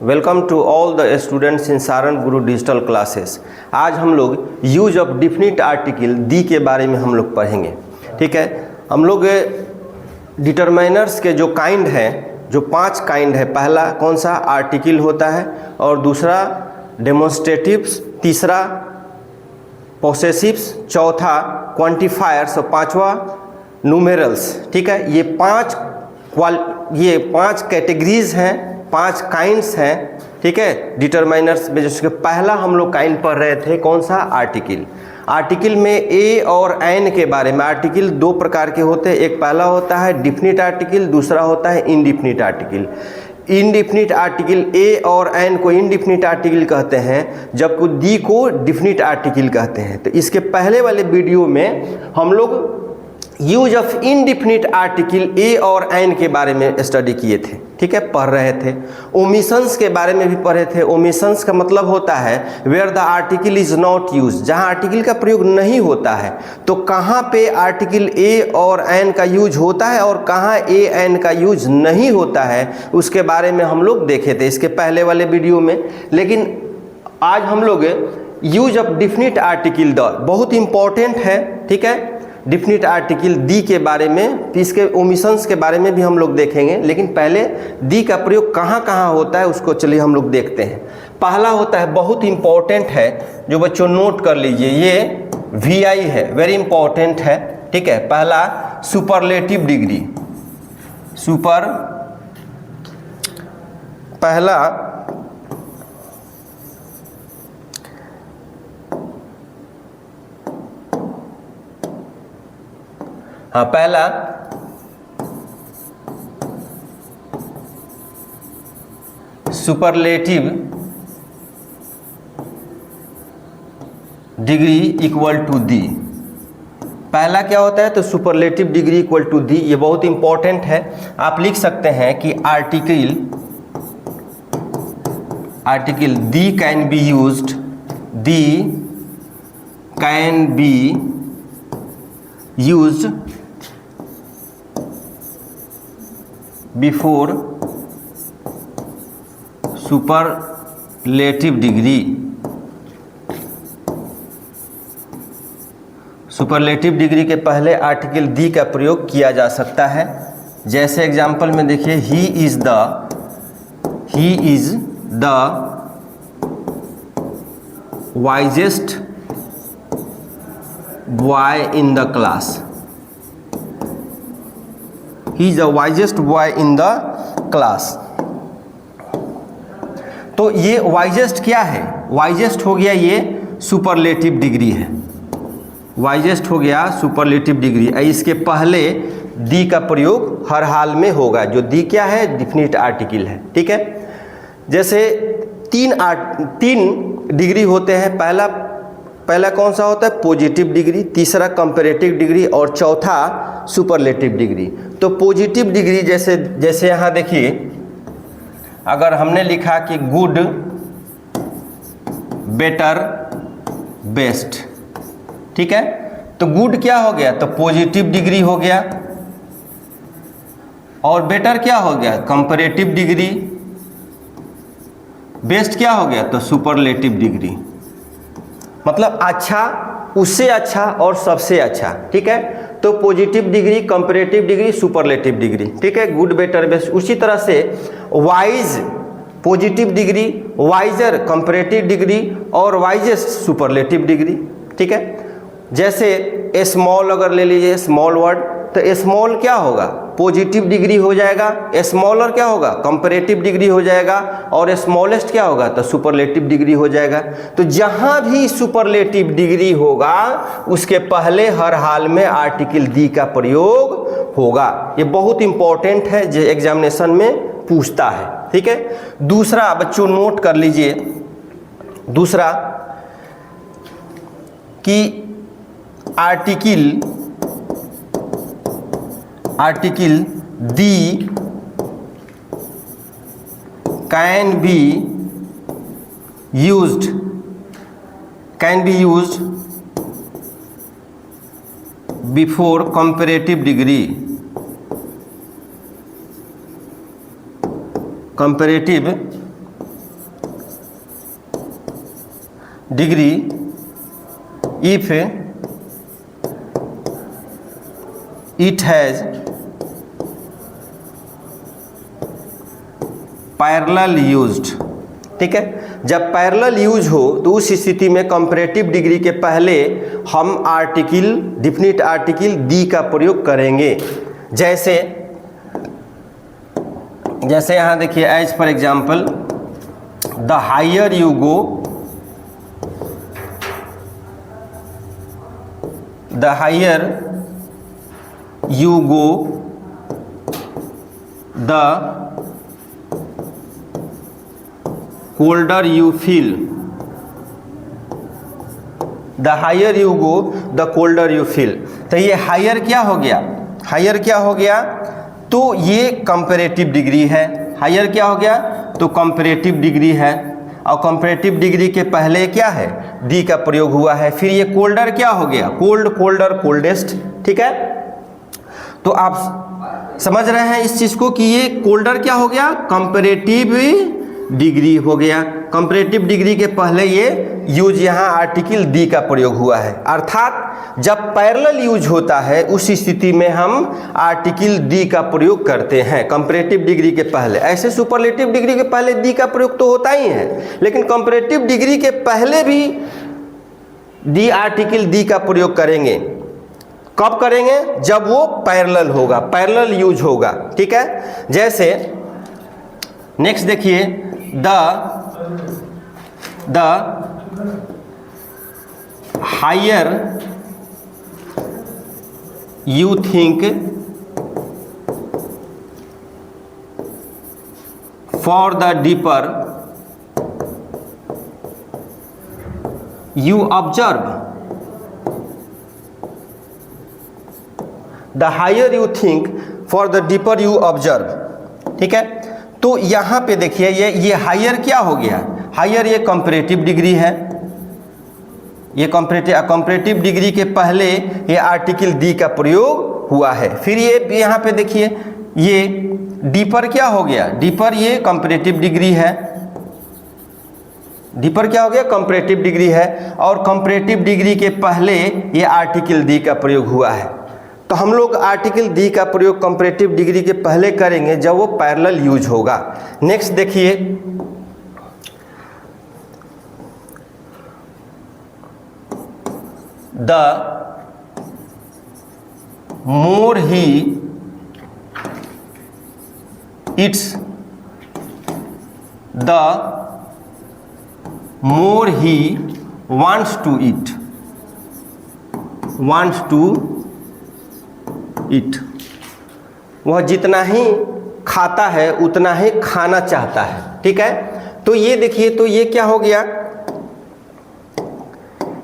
Welcome to all the students in Saran Guru digital classes. आज हम लोग use of definite article the के बारे में हम लोग पढ़ेंगे। ठीक है, हम लोग डिटरमाइनर्स के जो काइंड है, जो 5 काइंड है, पहला कौन सा आर्टिकल होता है, और दूसरा डेमोन्स्ट्रेटिव्स, तीसरा पोसेसिव्स, चौथा क्वांटिफायर्स और पांचवा न्यूमेरल्स। ठीक है, ये 5 कैटेगरीज हैं, 5 काइंड्स हैं। ठीक है, डिटरमाइनर्स में जैसे पहला हम लोग काइंड पढ़ रहे थे, कौन सा आर्टिकल। आर्टिकल में ए और एन के बारे में। आर्टिकल 2 प्रकार के होते हैं, एक पहला होता है डिफिनिट आर्टिकल, दूसरा होता है indefinite article. Indefinite article a और एन को इनडिफिनिट आर्टिकल कहते हैं, जबकि दी को डिफिनिट आर्टिकल कहते हैं। तो इसके पहले वाले वीडियो में हम लोग use of indefinite article a और एन के बारे में स्टडी किए थे। ठीक है, पढ़ रहे थे। ओमिशंस के बारे में भी पढ़े थे। ओमिशंस का मतलब होता है where the article is not use, जहां आर्टिकल का प्रयोग नहीं होता है। तो कहां पे आर्टिकल ए और एन का यूज होता है और कहां ए एन का यूज नहीं होता है, उसके बारे में हम लोग देखे थे इसके पहले वाले वीडियो में। लेकिन आज हम लोग use of definite article the बहुत इंपॉर्टेंट है। ठीक है, डिफिनिट आर्टिकल दी के बारे में, इसके ओमिशंस के बारे में भी हम लोग देखेंगे। लेकिन पहले दी का प्रयोग कहाँ कहाँ होता है उसको चलिए हम लोग देखते हैं। पहला होता है, बहुत इंपॉर्टेंट है, जो बच्चों नोट कर लीजिए, ये VI है, वेरी इंपॉर्टेंट है। ठीक है, पहला सुपरलेटिव डिग्री। पहला superlative degree equal to the. पहला क्या होता है, तो superlative degree equal to the. ये बहुत इंपॉर्टेंट है। आप लिख सकते हैं कि article the can be used before superlative degree. Superlative degree के पहले आर्टिकल दी का प्रयोग किया जा सकता है। जैसे एग्जांपल में देखिए, he is the wisest boy in the class. He is the wisest boy in the class. तो ये वाइजेस्ट क्या है, वाइजेस्ट हो गया, ये सुपरलेटिव डिग्री है। वाइजेस्ट हो गया सुपरलेटिव डिग्री। इसके पहले दी का प्रयोग हर हाल में होगा। जो दी क्या है, डिफिनिट आर्टिकल है। ठीक है, जैसे 3 डिग्री होते हैं। पहला कौन सा होता है, पॉजिटिव डिग्री, तीसरा कंपैरेटिव डिग्री और चौथा सुपरलेटिव डिग्री। तो पॉजिटिव डिग्री जैसे यहाँ देखिए, अगर हमने लिखा कि गुड, बेटर, बेस्ट। ठीक है, तो गुड क्या हो गया, तो पॉजिटिव डिग्री हो गया, और बेटर क्या हो गया, कंपैरेटिव डिग्री, बेस्ट क्या हो गया, तो सुपरलेटिव डिग्री। मतलब अच्छा, उससे अच्छा और सबसे अच्छा। ठीक है, तो positive degree, comparative degree, superlative degree. ठीक है, गुड, बेटर, बेस्ट। उसी तरह से wise positive degree, wiser comparative degree और वाइजेस्ट सुपरलेटिव डिग्री। ठीक है, जैसे स्मॉल अगर ले लीजिए, स्मॉल वर्ड, तो स्मॉल क्या होगा, पॉजिटिव डिग्री हो जाएगा, स्मॉलर क्या होगा, कंपैरेटिव डिग्री हो जाएगा, और स्मॉलेस्ट क्या होगा, तो सुपरलेटिव डिग्री हो जाएगा। तो जहां भी सुपरलेटिव डिग्री होगा उसके पहले हर हाल में आर्टिकल दी का प्रयोग होगा। ये बहुत इंपॉर्टेंट है, जो एग्जामिनेशन में पूछता है। ठीक है, दूसरा बच्चों नोट कर लीजिए, दूसरा कि article the can be used before comparative degree. Degree if it has parallel used. ठीक है, जब पैरेलल यूज हो तो उस स्थिति में कंपैरेटिव डिग्री के पहले हम आर्टिकल, डिफिनिट आर्टिकल दी का प्रयोग करेंगे। जैसे यहाँ देखिए, as for example, the higher you go, the higher you go the colder you feel, the higher you go the colder you feel. तो ये हायर क्या हो गया, हायर क्या हो गया, तो ये कंपैरेटिव डिग्री है। हायर क्या हो गया, तो कंपैरेटिव डिग्री है, और कंपैरेटिव डिग्री के पहले क्या है, दी का प्रयोग हुआ है। फिर ये कोल्डर क्या हो गया, कोल्ड, कोल्डर, कोल्डेस्ट। ठीक है, तो आप समझ रहे हैं इस चीज को कि ये कोल्डर क्या हो गया, कंपैरेटिव डिग्री हो गया। कंपैरेटिव डिग्री के पहले ये यूज यहाँ आर्टिकल दी का प्रयोग हुआ है, अर्थात जब पैरेलल यूज होता है उस स्थिति में हम आर्टिकल दी का प्रयोग करते हैं कंपैरेटिव डिग्री के पहले। ऐसे सुपरलेटिव डिग्री के पहले दी का प्रयोग तो होता ही है, लेकिन कंपैरेटिव डिग्री के पहले भी दी आर्टिकल दी का प्रयोग करेंगे। कब करेंगे, जब वो पैरेलल होगा, पैरेलल यूज होगा। ठीक है, जैसे नेक्स्ट देखिए, the higher you think for the deeper you observe, the higher you think for the deeper you observe. ठीक है, तो यहाँ पे देखिए ये हायर क्या हो गया, हायर ये कंपैरेटिव डिग्री है, ये कंपैरेटिव डिग्री के पहले ये आर्टिकल दी का प्रयोग हुआ है। फिर ये यहाँ पे देखिए, ये डीपर क्या हो गया, डीपर ये कंपैरेटिव डिग्री है, डीपर क्या हो गया, कंपैरेटिव डिग्री है, और कंपैरेटिव डिग्री के पहले ये आर्टिकल दी का प्रयोग हुआ है। तो हम लोग आर्टिकल दी का प्रयोग कंपैरेटिव डिग्री के पहले करेंगे जब वो पैरेलल यूज होगा। नेक्स्ट देखिए, the more he eats, the more he wants to eat, wants to eat, वह जितना ही खाता है उतना ही खाना चाहता है। ठीक है, तो ये देखिए, तो ये क्या हो गया,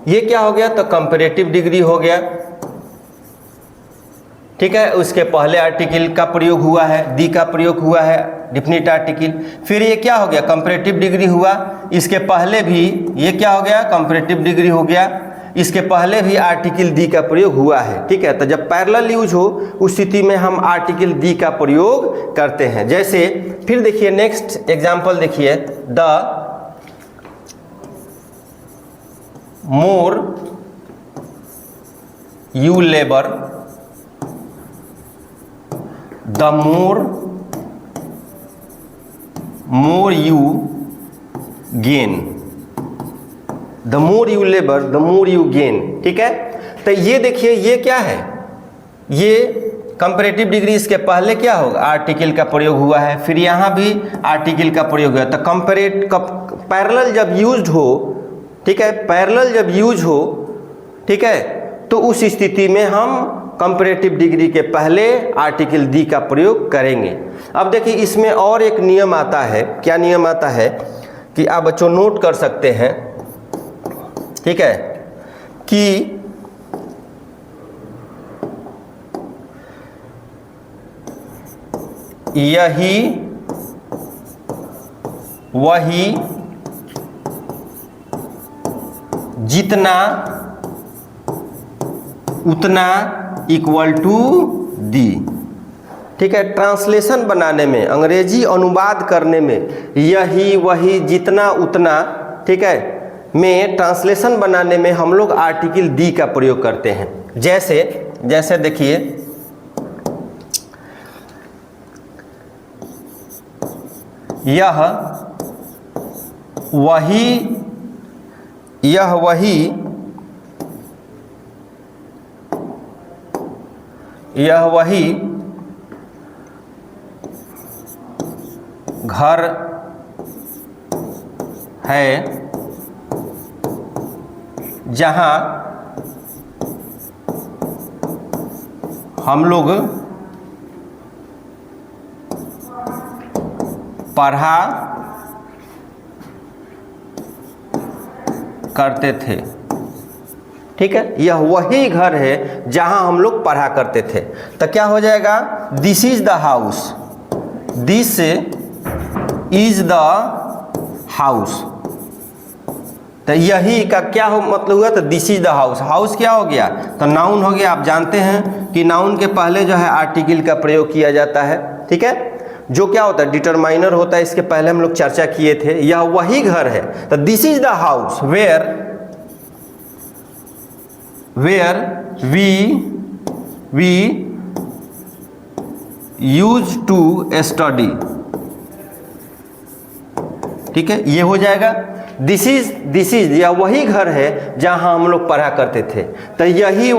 ये क्या हो गया, तो कंपैरेटिव डिग्री हो गया। ठीक है, उसके पहले आर्टिकल का प्रयोग हुआ है, दी का प्रयोग हुआ है, डिफिनिट आर्टिकल। फिर ये क्या हो गया, कंपैरेटिव डिग्री हुआ, इसके पहले भी ये क्या हो गया, कंपैरेटिव डिग्री हो गया, इसके पहले भी आर्टिकल दी का प्रयोग हुआ है। ठीक है, तो जब पैरेलल यूज हो उस स्थिति में हम आर्टिकल दी का प्रयोग करते हैं। जैसे फिर देखिए, नेक्स्ट एग्जांपल देखिए, the more you labour, the more you gain, the more you labour the more you gain. ठीक है, तो ये देखिए, ये क्या है, ये कंपैरेटिव डिग्री, इसके पहले क्या होगा, आर्टिकल का प्रयोग हुआ है, फिर यहाँ भी आर्टिकल का प्रयोग हुआ। तो पैरेलल जब यूज्ड हो, ठीक है, पैरेलल जब यूज हो, ठीक है, तो उस स्थिति में हम कंपैरेटिव डिग्री के पहले आर्टिकल दी का प्रयोग करेंगे। अब देखिए, इसमें और एक नियम आता है। क्या नियम आता है कि आप बच्चों नोट कर सकते हैं, ठीक है, कि यही वही जितना उतना इक्वल टू दी। ठीक है, ट्रांसलेशन बनाने में, अंग्रेजी अनुवाद करने में यही वही जितना उतना, ठीक है, में ट्रांसलेशन बनाने में हम लोग आर्टिकल दी का प्रयोग करते हैं। जैसे देखिए, यह वही घर है जहां हम लोग पढ़ा करते थे। ठीक है, यह वही घर है जहां हम लोग पढ़ा करते थे। तो क्या हो जाएगा, this is the house, this is the house. तो यही का क्या हो मतलब हुआ, तो this is the house. House क्या हो गया, तो नाउन हो गया। आप जानते हैं कि नाउन के पहले जो है आर्टिकल का प्रयोग किया जाता है। ठीक है, जो क्या होता है, डिटरमाइनर होता है। इसके पहले हम लोग चर्चा किए थे। यह वही घर है, तो this is the house where we use to study. ठीक है, ये हो जाएगा दिस इज या वही घर है जहां हम लोग पढ़ा करते थे। तो यही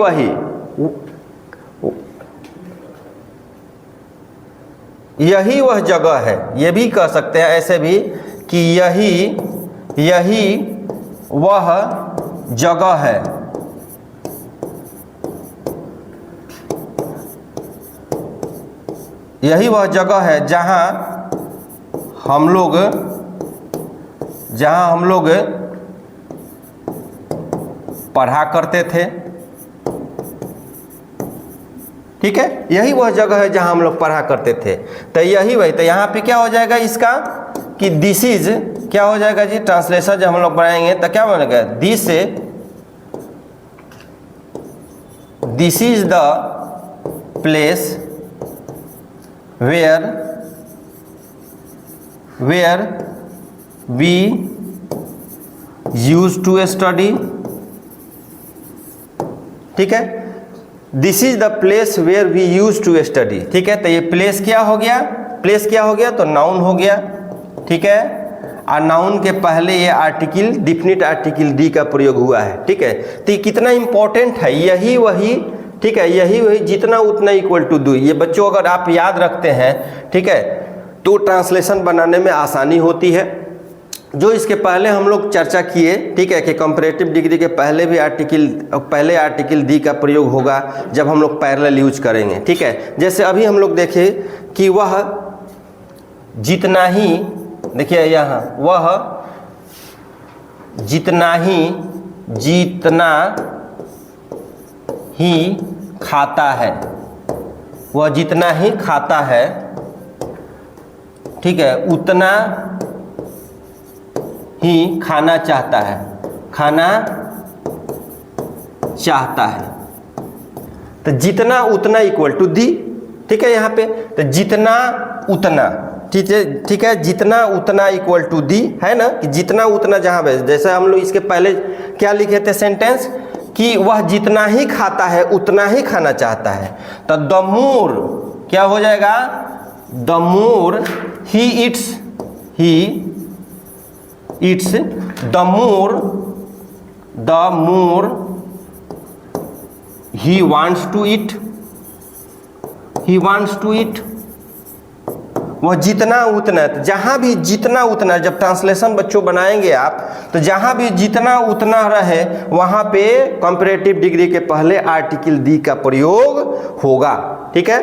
वह जगह है। ये भी कह सकते हैं ऐसे भी कि यही वह जगह है जहां हम लोग पढ़ा करते थे। ठीक है, यही वह जगह है जहां हम लोग पढ़ा करते थे। तो यही वही, तो यहाँ पे क्या हो जाएगा इसका कि दिस इज क्या हो जाएगा जी, ट्रांसलेशन जब हम लोग बनाएंगे तो क्या बनेगा, this is the place where we use to study. ठीक है, this is the place where we use to study. ठीक है, तो ये प्लेस क्या हो गया, तो नाउन हो गया। ठीक है, और नाउन के पहले ये आर्टिकल डिफिनिट आर्टिकल डी का प्रयोग हुआ है। ठीक है, तो ये कितना इंपॉर्टेंट है, यही वही। ठीक है, यही वही जितना उतना इक्वल टू दू। ये बच्चों अगर आप याद रखते हैं, ठीक है, तो ट्रांसलेशन बनाने में आसानी होती है। जो इसके पहले हम लोग चर्चा किए, ठीक है, कि कंपैरेटिव डिग्री के पहले आर्टिकल दी का प्रयोग होगा जब हम लोग पैरेलल यूज करेंगे। ठीक है, जैसे अभी हम लोग देखें कि वह जितना ही, देखिए यहाँ वह जितना ही खाता है, वह जितना ही खाता है, ठीक है, उतना ही खाना चाहता है। तो जितना उतना इक्वल टू दी। ठीक है, यहाँ पे तो जितना उतना, ठीक है, जितना उतना इक्वल टू दी है ना, कि जितना उतना जहाँ पे, जैसे हम लोग इसके पहले क्या लिखे थे सेंटेंस कि वह जितना ही खाता है उतना ही खाना चाहता है। तो द मोर क्या हो जाएगा, the more he eats, the more he wants to eat, वह जितना उतना, तो जहाँ भी जितना उतना, जब ट्रांसलेशन बच्चों बनाएंगे आप, तो जहाँ भी जितना उतना रहे वहाँ पे कंपैरेटिव डिग्री के पहले आर्टिकल दी का प्रयोग होगा। ठीक है,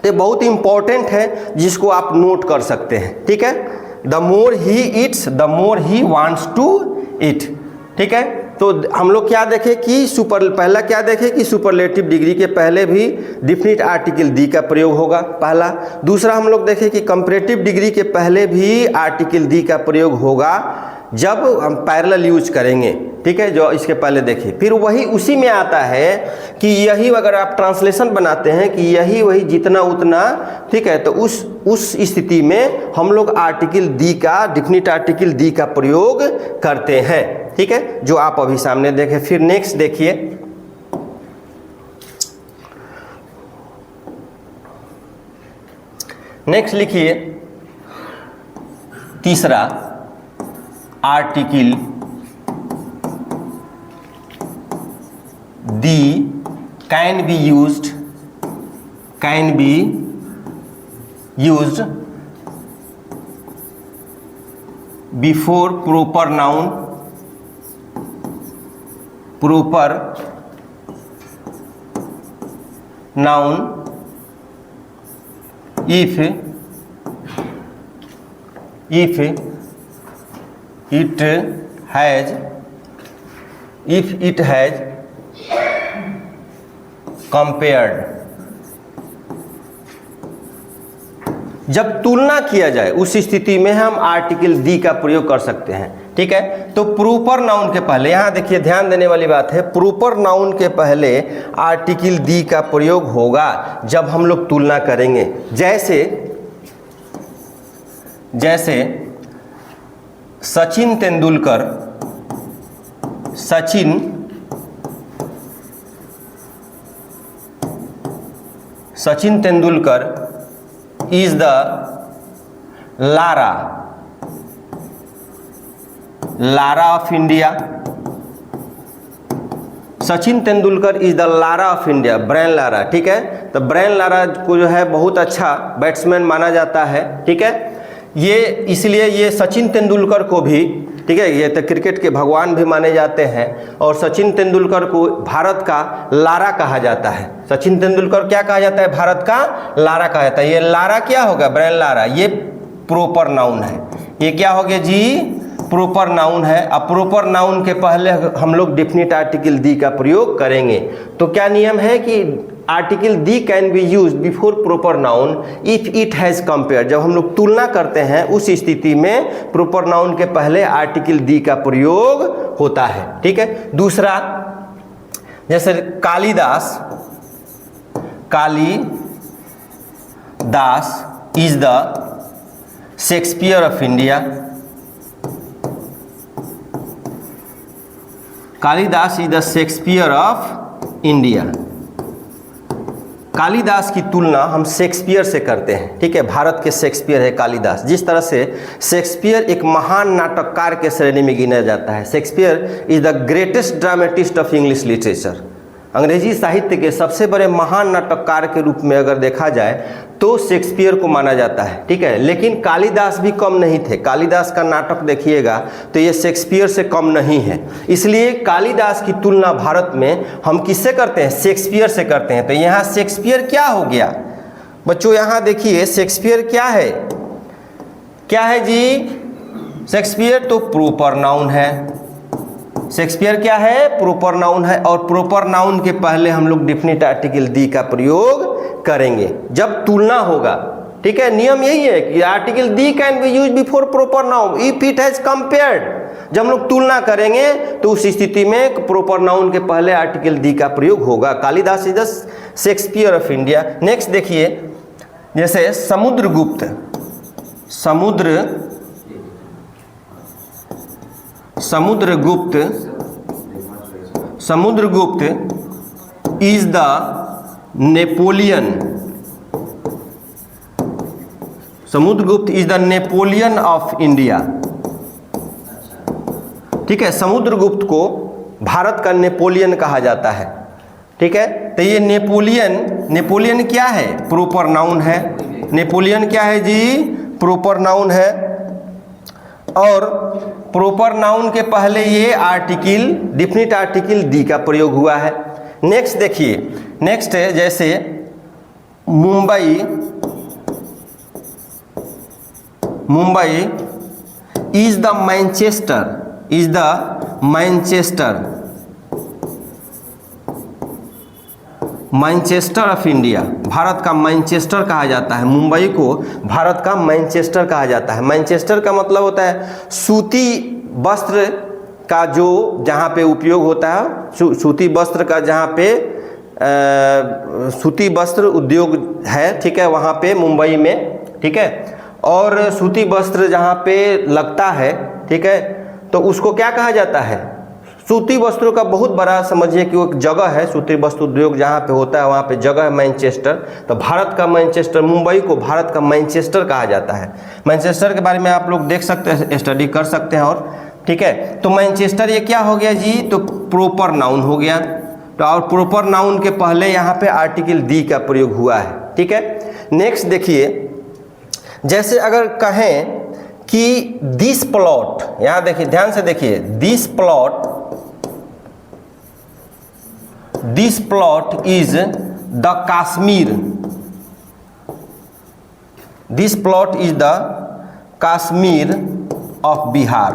तो बहुत इंपॉर्टेंट है जिसको आप नोट कर सकते हैं। ठीक है, the more he eats, the more he wants to eat. ठीक है, तो हम लोग क्या देखें कि पहला क्या देखें कि सुपरलेटिव डिग्री के पहले भी डिफिनिट आर्टिकल दी का प्रयोग होगा, पहला। दूसरा हम लोग देखें कि कंपैरेटिव डिग्री के पहले भी आर्टिकल दी का प्रयोग होगा जब हम पैरेलल यूज करेंगे। ठीक है, जो इसके पहले देखें, फिर वही उसी में आता है कि यही, अगर आप ट्रांसलेशन बनाते हैं कि यही वही जितना उतना, ठीक है, तो उस स्थिति में हम लोग आर्टिकल दी का, डिफिनिट आर्टिकल दी का प्रयोग करते हैं। ठीक है, जो आप अभी सामने देखें। फिर नेक्स्ट देखिए, नेक्स्ट लिखिए तीसरा, article the can be used before proper noun if it has compared, जब तुलना किया जाए उस स्थिति में हम आर्टिकल दी का प्रयोग कर सकते हैं। ठीक है, तो प्रॉपर नाउन के पहले, यहां देखिए ध्यान देने वाली बात है, प्रॉपर नाउन के पहले आर्टिकल दी का प्रयोग होगा जब हम लोग तुलना करेंगे। जैसे Sachin Tendulkar is the Lara of India। Sachin Tendulkar is the Lara of India, Brian Lara. ठीक है, तो ब्रायन लारा को जो है बहुत अच्छा बैट्समैन माना जाता है। ठीक है, ये इसलिए ये सचिन तेंदुलकर को भी, ठीक है, ये तो क्रिकेट के भगवान भी माने जाते हैं, और सचिन तेंदुलकर को भारत का लारा कहा जाता है। सचिन तेंदुलकर क्या कहा जाता है? भारत का लारा कहा जाता है। ये लारा क्या होगा? ब्रायन लारा, ये प्रॉपर नाउन है। ये क्या हो गया जी? प्रॉपर नाउन है। अब प्रॉपर नाउन के पहले हम लोग डेफिनिट आर्टिकल दी का प्रयोग करेंगे। तो क्या नियम है कि article the can B use before proper noun if it has compare. जब हम लोग तुलना करते हैं उस स्थिति में प्रॉपर नाउन के पहले आर्टिकल दी का प्रयोग होता है। ठीक है, दूसरा जैसे Kalidas is the Shakespeare of India. Kalidas is the Shakespeare of India. Kalidas की तुलना हम शेक्सपियर से करते हैं। ठीक है, भारत के शेक्सपियर है कालिदास। जिस तरह से शेक्सपियर एक महान नाटककार के श्रेणी में गिना जाता है। Shakespeare is the greatest dramatist of English literature. अंग्रेजी साहित्य के सबसे बड़े महान नाटककार के रूप में अगर देखा जाए तो शेक्सपियर को माना जाता है। ठीक है, लेकिन कालिदास भी कम नहीं थे। कालिदास का नाटक देखिएगा तो ये शेक्सपियर से कम नहीं है। इसलिए कालिदास की तुलना भारत में हम किससे करते हैं? शेक्सपियर से करते हैं। तो यहाँ शेक्सपियर क्या हो गया बच्चों? यहाँ देखिए शेक्सपियर क्या है? क्या है जी? शेक्सपियर तो प्रॉपर नाउन है। शेक्सपियर क्या है? प्रॉपर नाउन है। और प्रॉपर नाउन के पहले हम लोग डेफिनिट आर्टिकल दी का प्रयोग करेंगे जब तुलना होगा। ठीक है, नियम यही है कि article the can B use before proper noun if it has compared. जब हम लोग तुलना करेंगे तो उस स्थिति में प्रॉपर नाउन के पहले आर्टिकल दी का प्रयोग होगा। Kalidas is the Shakespeare of India. Next देखिए, जैसे Samudragupta is the Samudragupta is the Napoleon of India. ठीक है, समुद्रगुप्त को भारत का नेपोलियन कहा जाता है। ठीक है, तो ये नेपोलियन क्या है? प्रॉपर नाउन है। नेपोलियन क्या है जी? प्रॉपर नाउन है। और प्रॉपर नाउन के पहले ये आर्टिकल डेफिनिट आर्टिकल दी का प्रयोग हुआ है। नेक्स्ट देखिए, नेक्स्ट है जैसे Mumbai is the Manchester of India. Bharat का मैनचेस्टर कहा जाता है। मुंबई को भारत का मैनचेस्टर कहा जाता है। मैनचेस्टर का मतलब होता है सूती वस्त्र का जो जहाँ पे उपयोग होता है, सूती वस्त्र का जहाँ पे सूती वस्त्र उद्योग है। ठीक है, वहाँ पे मुंबई में। ठीक है, और सूती वस्त्र जहाँ पे लगता है, ठीक है, तो उसको क्या कहा जाता है? सूती वस्त्रों का बहुत बड़ा समझिए कि वो एक जगह है, सूती वस्त्र उद्योग जहाँ पे होता है वहाँ पे जगह है मैनचेस्टर। तो भारत का मैनचेस्टर, मुंबई को भारत का मैनचेस्टर कहा जाता है। मैनचेस्टर के बारे में आप लोग देख सकते हैं, स्टडी कर सकते हैं। और ठीक है, तो मैनचेस्टर ये क्या हो गया जी, तो प्रॉपर नाउन हो गया। तो और प्रॉपर नाउन के पहले यहाँ पे आर्टिकल दी का प्रयोग हुआ है। ठीक है, नेक्स्ट देखिए, जैसे अगर कहें कि दिस प्लॉट, यहाँ देखिए ध्यान से देखिए, this plot is the Kashmir, this plot is the Kashmir of Bihar.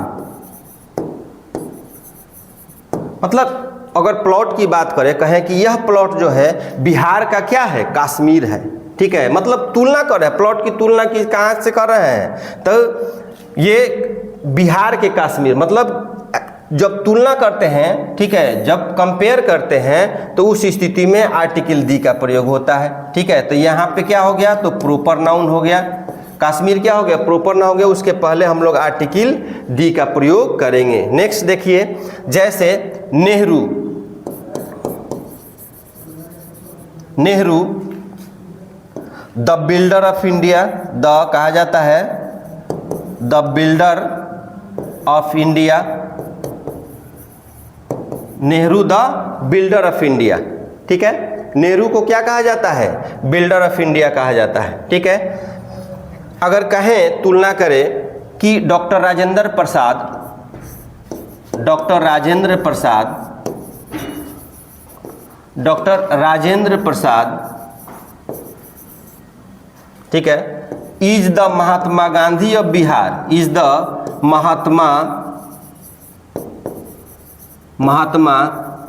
मतलब अगर प्लॉट की बात करें, कहें कि यह प्लॉट जो है बिहार का क्या है, कश्मीर है। ठीक है, मतलब तुलना कर रहे हैं, प्लॉट की तुलना की कहाँ से कर रहे हैं, तो ये बिहार के कश्मीर, मतलब जब तुलना करते हैं, ठीक है, जब कंपेयर करते हैं तो उस स्थिति में आर्टिकल दी का प्रयोग होता है। ठीक है, तो यहाँ पे क्या हो गया, तो प्रॉपर नाउन हो गया। कश्मीर क्या हो गया, प्रॉपर नाउन हो गया, उसके पहले हम लोग आर्टिकल दी का प्रयोग करेंगे। नेक्स्ट देखिए, जैसे Nehru, the builder of India, the कहा जाता है the builder of India, Nehru the builder of India. ठीक है, नेहरू को क्या कहा जाता है, बिल्डर ऑफ इंडिया कहा जाता है। ठीक है, अगर कहें तुलना करें कि डॉक्टर राजेंद्र प्रसाद, ठीक है, is the Mahatma Gandhi of Bihar, is the Mahatma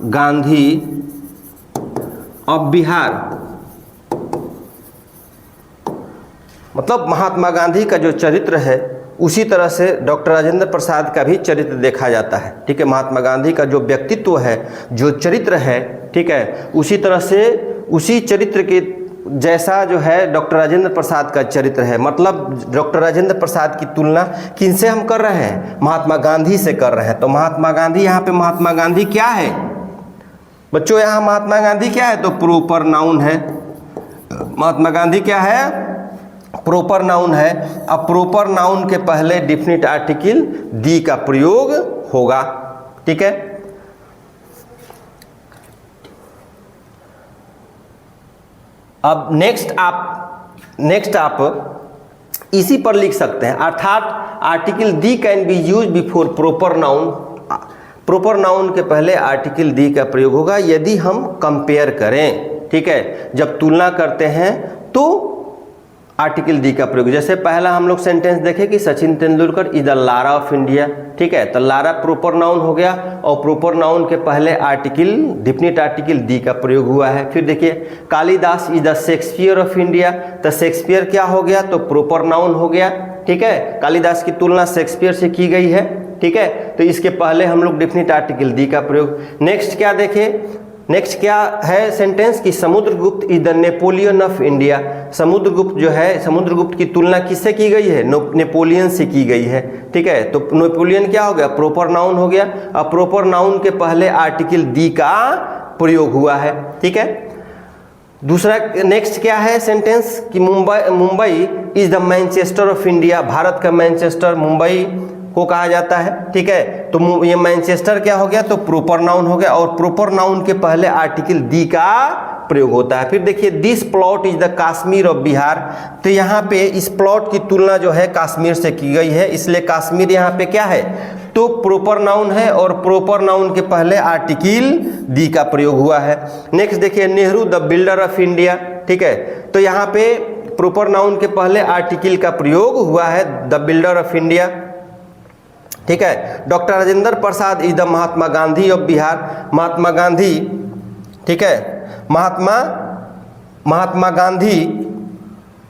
Gandhi of Bihar. मतलब महात्मा गांधी का जो चरित्र है उसी तरह से डॉक्टर राजेंद्र प्रसाद का भी चरित्र देखा जाता है। ठीक है, महात्मा गांधी का जो व्यक्तित्व है, जो चरित्र है, ठीक है, उसी तरह से उसी चरित्र के जैसा जो है डॉक्टर राजेंद्र प्रसाद का चरित्र है। मतलब डॉक्टर राजेंद्र प्रसाद की तुलना किनसे हम कर रहे हैं, महात्मा गांधी से कर रहे हैं। तो महात्मा गांधी, यहाँ पे महात्मा गांधी क्या है बच्चों, यहाँ महात्मा गांधी क्या है, तो प्रॉपर नाउन है। महात्मा गांधी क्या है, प्रॉपर नाउन है। अब प्रॉपर नाउन के पहले डिफिनिट आर्टिकल दी का प्रयोग होगा। ठीक है, अब नेक्स्ट आप इसी पर लिख सकते हैं, अर्थात article the can B use before proper noun. Proper noun के पहले आर्टिकल दी का प्रयोग होगा यदि हम कंपेयर करें। ठीक है, जब तुलना करते हैं तो आर्टिकल दी का प्रयोग। जैसे पहला हम लोग सेंटेंस देखें कि Sachin Tendulkar is the Lara of India. ठीक है, तो लारा प्रॉपर नाउन हो गया और प्रॉपर नाउन के पहले आर्टिकल, डिफिनिट आर्टिकल दी का प्रयोग हुआ है। फिर देखिए, Kalidas is the Shakespeare of India, तो शेक्सपियर क्या हो गया, तो प्रॉपर नाउन हो गया। ठीक है, कालिदास की तुलना शेक्सपियर से की गई है। ठीक है, तो इसके पहले हम लोग डिफिनिट आर्टिकल दी का प्रयोग। नेक्स्ट क्या देखें, नेक्स्ट क्या है सेंटेंस कि Samudragupta is the Napoleon of India. Samudragupta जो है, समुद्रगुप्त की तुलना किससे की गई है, नेपोलियन से की गई है। ठीक है, तो नेपोलियन क्या हो गया, प्रॉपर नाउन हो गया। अब प्रॉपर नाउन के पहले आर्टिकल दी का प्रयोग हुआ है। ठीक है, दूसरा नेक्स्ट क्या है सेंटेंस कि Mumbai is the Manchester of India. Bharat का मैनचेस्टर मुंबई को कहा जाता है। ठीक है, तो ये मैनचेस्टर क्या हो गया, तो प्रॉपर नाउन हो गया और प्रॉपर नाउन के पहले आर्टिकल दी का प्रयोग होता है। फिर देखिए, this plot is the Kashmir of Bihar. तो यहाँ पे इस प्लॉट की तुलना जो है कश्मीर से की गई है, इसलिए कश्मीर यहाँ पे क्या है, तो प्रॉपर नाउन है और प्रॉपर नाउन के पहले आर्टिकल दी का प्रयोग हुआ है। नेक्स्ट देखिए, Nehru the builder of India. ठीक है, तो यहाँ पे प्रॉपर नाउन के पहले आर्टिकल का प्रयोग हुआ है, द बिल्डर ऑफ इंडिया। ठीक है, doctor Rajendra Prasad is the Mahatma Gandhi of Bihar. Mahatma Gandhi, ठीक है, महात्मा गांधी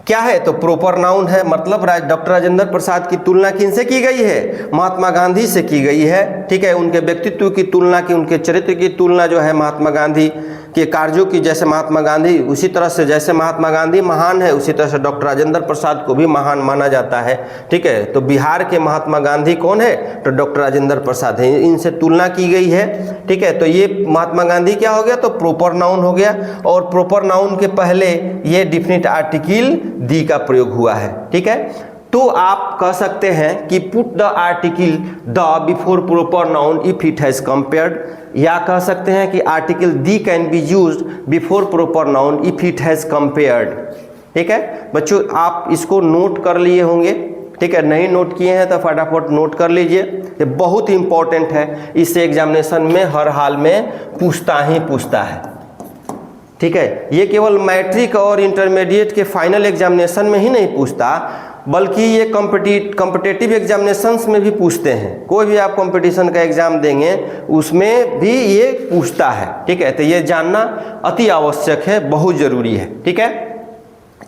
क्या है, तो प्रॉपर नाउन है। मतलब डॉक्टर राजेंद्र प्रसाद की तुलना किनसे की गई है, महात्मा गांधी से की गई है। ठीक है, उनके व्यक्तित्व की तुलना की, उनके चरित्र की तुलना जो है महात्मा गांधी के कार्यों की, जैसे महात्मा गांधी, उसी तरह से जैसे महात्मा गांधी महान है उसी तरह से डॉक्टर राजेंद्र प्रसाद को भी महान माना जाता है। ठीक है, तो बिहार के महात्मा गांधी कौन है? तो डॉक्टर राजेंद्र प्रसाद है, इनसे तुलना की गई है। ठीक है, तो ये महात्मा गांधी क्या हो गया? तो प्रॉपर नाउन हो गया, और प्रॉपर नाउन के पहले ये डिफिनिट आर्टिकल दी का प्रयोग हुआ है। ठीक है, तो आप कह सकते हैं कि put the article the before proper noun if it has compared, या कह सकते हैं कि article the can be used before proper noun if it has compared. ठीक है बच्चों, आप इसको नोट कर लिए होंगे। ठीक है, नहीं नोट किए हैं तो फटाफट नोट कर लीजिए, ये बहुत इंपॉर्टेंट है, इससे एग्जामिनेशन में हर हाल में पूछता ही पूछता है। ठीक है, ये केवल मैट्रिक और इंटरमीडिएट के फाइनल एग्जामिनेशन में ही नहीं पूछता, बल्कि ये कॉम्पिटिटिव एग्जामिनेशंस में भी पूछते हैं। कोई भी आप कंपटीशन का एग्जाम देंगे उसमें भी ये पूछता है। ठीक है, तो ये जानना अति आवश्यक है, बहुत ज़रूरी है। ठीक है,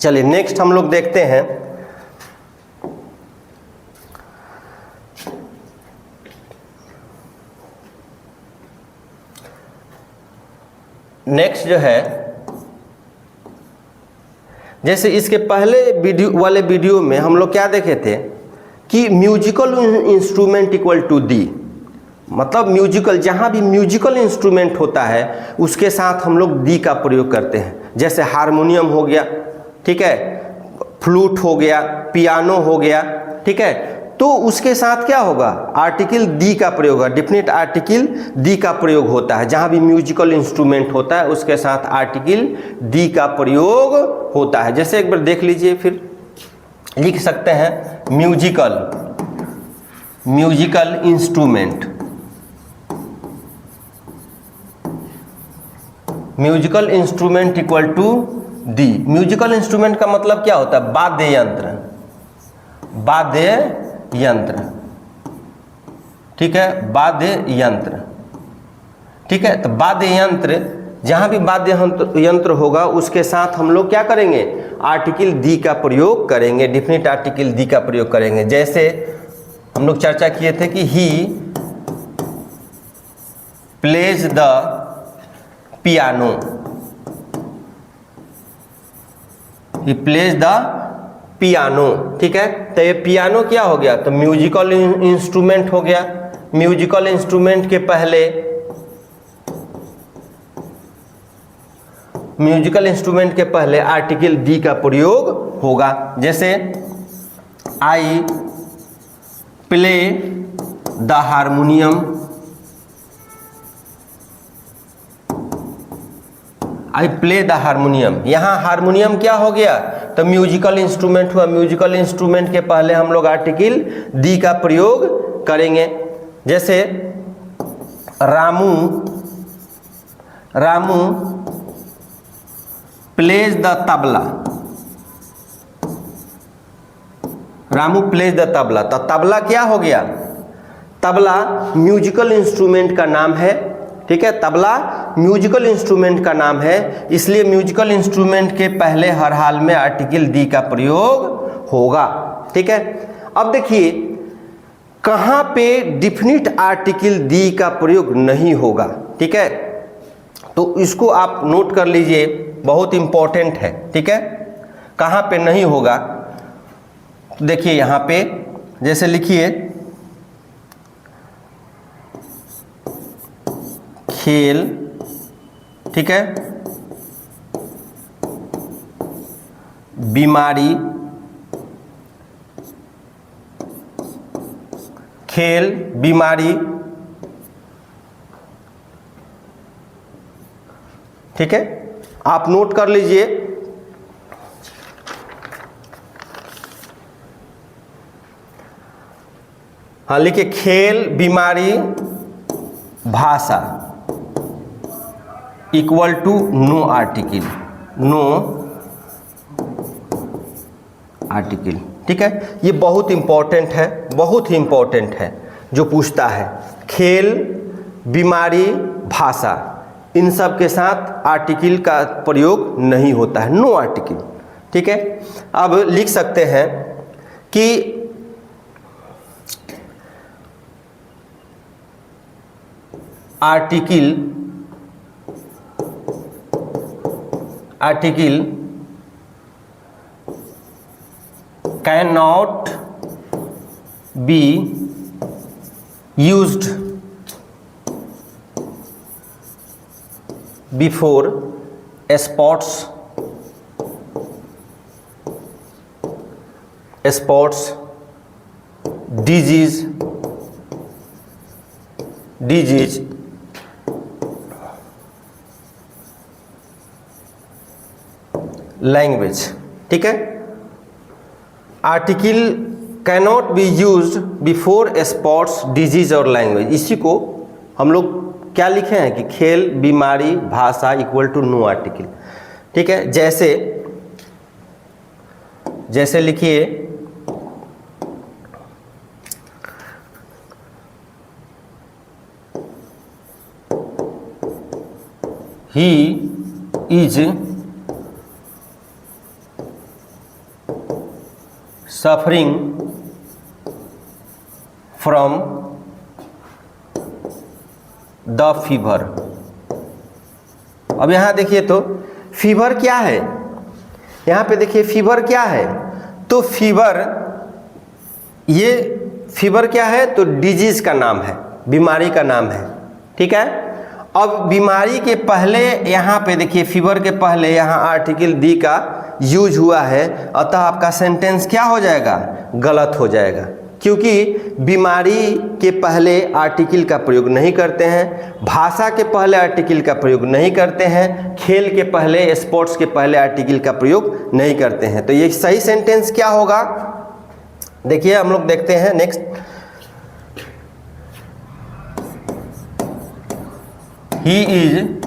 चलिए नेक्स्ट हम लोग देखते हैं। नेक्स्ट जो है, जैसे इसके पहले वीडियो में हम लोग क्या देखे थे कि musical instrument equal to the, मतलब म्यूजिकल, जहाँ भी म्यूजिकल इंस्ट्रूमेंट होता है उसके साथ हम लोग दी का प्रयोग करते हैं। जैसे हारमोनियम हो गया, ठीक है, फ्लूट हो गया, पियानो हो गया। ठीक है, तो उसके साथ क्या होगा? आर्टिकल दी का प्रयोग है, डिफिनिट आर्टिकल दी का प्रयोग होता है। जहाँ भी म्यूजिकल इंस्ट्रूमेंट होता है उसके साथ आर्टिकल दी का प्रयोग होता है। जैसे एक बार देख लीजिए, फिर लिख सकते हैं musical instrument. Musical instrument equal to the. Musical instrument का मतलब क्या होता है? वाद्य यंत्र, वाद्य यंत्र। ठीक है, वाद्य यंत्र। ठीक है, तो वाद्य यंत्र, जहाँ भी वाद्य यंत्र होगा उसके साथ हम लोग क्या करेंगे? आर्टिकल दी का प्रयोग करेंगे, डिफिनिट आर्टिकल दी का प्रयोग करेंगे। जैसे हम लोग चर्चा किए थे कि he plays the piano, he plays the piano. ठीक है, तो ये पियानो क्या हो गया? तो म्यूजिकल इंस्ट्रूमेंट हो गया। म्यूजिकल इंस्ट्रूमेंट के पहले, म्यूजिकल इंस्ट्रूमेंट के पहले आर्टिकल दी का प्रयोग होगा। जैसे I play the harmonium, I play the harmonium. यहाँ हारमोनियम क्या हो गया? तो म्यूजिकल इंस्ट्रूमेंट हुआ। म्यूजिकल इंस्ट्रूमेंट के पहले हम लोग आर्टिकल दी का प्रयोग करेंगे। जैसे Ramu plays the tabla, Ramu plays the tabla. तो तबला क्या हो गया? तबला म्यूजिकल इंस्ट्रूमेंट का नाम है। ठीक है, तबला म्यूजिकल इंस्ट्रूमेंट का नाम है, इसलिए म्यूजिकल इंस्ट्रूमेंट के पहले हर हाल में आर्टिकल दी का प्रयोग होगा। ठीक है, अब देखिए कहाँ पे डिफिनिट आर्टिकल दी का प्रयोग नहीं होगा। ठीक है, तो इसको आप नोट कर लीजिए, बहुत इंपॉर्टेंट है। ठीक है, कहाँ पे नहीं होगा? देखिए यहाँ पे जैसे लिखिए खेल, ठीक है, बीमारी, खेल, बीमारी। ठीक है, आप नोट कर लीजिए। हाँ लिखिए, खेल, बीमारी, भाषा equal to no article, no article. ठीक है, ये बहुत इंपॉर्टेंट है, बहुत ही इंपॉर्टेंट है जो पूछता है। खेल, बीमारी, भाषा, इन सब के साथ आर्टिकल का प्रयोग नहीं होता है, नो आर्टिकल। ठीक है, अब लिख सकते हैं कि article article can not be used before spots disease language. ठीक है, article cannot be used before spots disease और लैंग्वेज। इसी को हम लोग क्या लिखे हैं कि खेल, बीमारी, भाषा इक्वल टू नो आर्टिकल। ठीक है, जैसे लिखिए he is suffering from the fever. अब यहाँ देखिए तो फीवर क्या है, यहाँ पे देखिए फीवर क्या है, तो फीवर क्या है तो डिजीज का नाम है, बीमारी का नाम है। ठीक है, अब बीमारी के पहले यहाँ पे देखिए फीवर के पहले यहाँ आर्टिकल दी का यूज हुआ है, अतः आपका सेंटेंस क्या हो जाएगा, गलत हो जाएगा, क्योंकि बीमारी के पहले आर्टिकल का प्रयोग नहीं करते हैं, भाषा के पहले आर्टिकल का प्रयोग नहीं करते हैं, खेल के पहले, स्पोर्ट्स के पहले आर्टिकल का प्रयोग नहीं करते हैं। तो ये सही सेंटेंस क्या होगा, देखिए हम लोग देखते हैं next. He is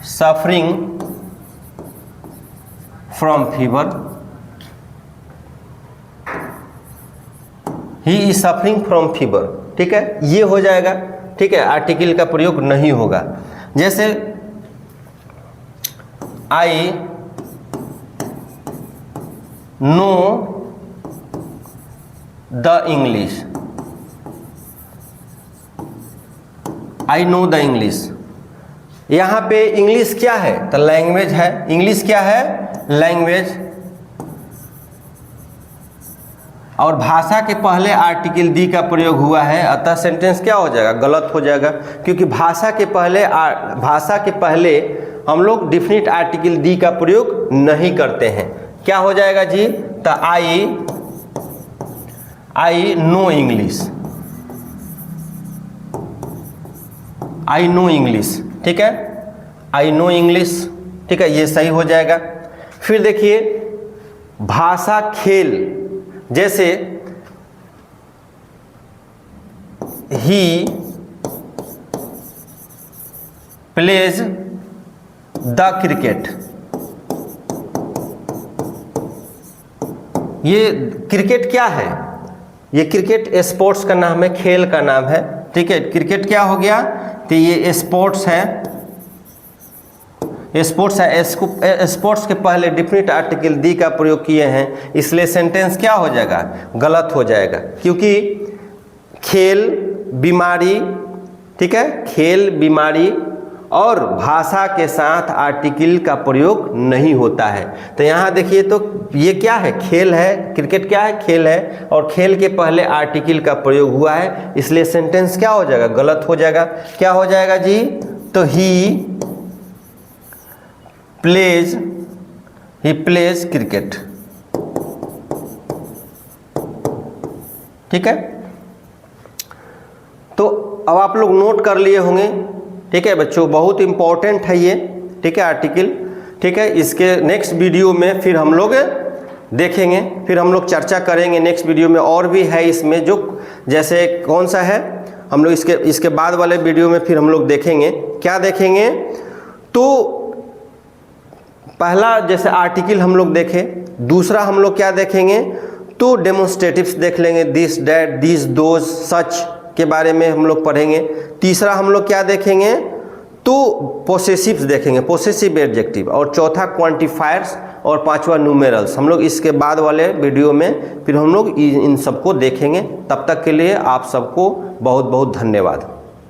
suffering from fever. He is suffering from fever. ठीक है, ये हो जाएगा। ठीक है, आर्टिकल का प्रयोग नहीं होगा। जैसे I know the English, I know the English. यहाँ पे इंग्लिश क्या है तो लैंग्वेज है। इंग्लिश क्या है, लैंग्वेज। और भाषा के पहले आर्टिकल दी का प्रयोग हुआ है, अतः सेंटेंस क्या हो जाएगा, गलत हो जाएगा, क्योंकि भाषा के पहले हम लोग डिफिनिट आर्टिकल दी का प्रयोग नहीं करते हैं। क्या हो जाएगा जी, तो I know English, I know English. ठीक है, आई नो इंग्लिश। ठीक है, ये सही हो जाएगा। फिर देखिए भाषा खेल, जैसे ही प्लेज द क्रिकेट। ये क्रिकेट क्या है, ये क्रिकेट स्पोर्ट्स का नाम है, खेल का नाम है। ठीक है, क्रिकेट क्या हो गया तो ये स्पोर्ट्स है, स्पोर्ट्स के पहले डिफिनिट आर्टिकल दी का प्रयोग किए हैं, इसलिए सेंटेंस क्या हो जाएगा, गलत हो जाएगा, क्योंकि खेल, बीमारी, ठीक है, खेल, बीमारी और भाषा के साथ आर्टिकल का प्रयोग नहीं होता है। तो यहाँ देखिए तो ये क्या है, खेल है, क्रिकेट क्या है, खेल है, और खेल के पहले आर्टिकल का प्रयोग हुआ है, इसलिए सेंटेंस क्या हो जाएगा, गलत हो जाएगा। क्या हो जाएगा जी, तो ही प्लेज क्रिकेट। ठीक है, तो अब आप लोग नोट कर लिए होंगे। ठीक है बच्चों, बहुत इंपॉर्टेंट है ये। ठीक है, आर्टिकल। ठीक है, इसके नेक्स्ट वीडियो में फिर हम लोग देखेंगे, फिर हम लोग चर्चा करेंगे नेक्स्ट वीडियो में। और भी है इसमें जो, जैसे कौन सा है, हम लोग इसके बाद वाले वीडियो में फिर हम लोग देखेंगे। क्या देखेंगे, तो पहला जैसे आर्टिकल हम लोग देखे, दूसरा हम लोग क्या देखेंगे, तो डेमोन्स्ट्रेटिव्स देख लेंगे, दिस, दैट, दिस, दोज, सच के बारे में हम लोग पढ़ेंगे। तीसरा हम लोग क्या देखेंगे, तो पोसेसिव्स देखेंगे, पोसेसिव एडजेक्टिव, और चौथा क्वांटिफायर्स, और पांचवा न्यूमेरल्स। हम लोग इसके बाद वाले वीडियो में फिर हम लोग इन सबको देखेंगे। तब तक के लिए आप सबको बहुत बहुत धन्यवाद।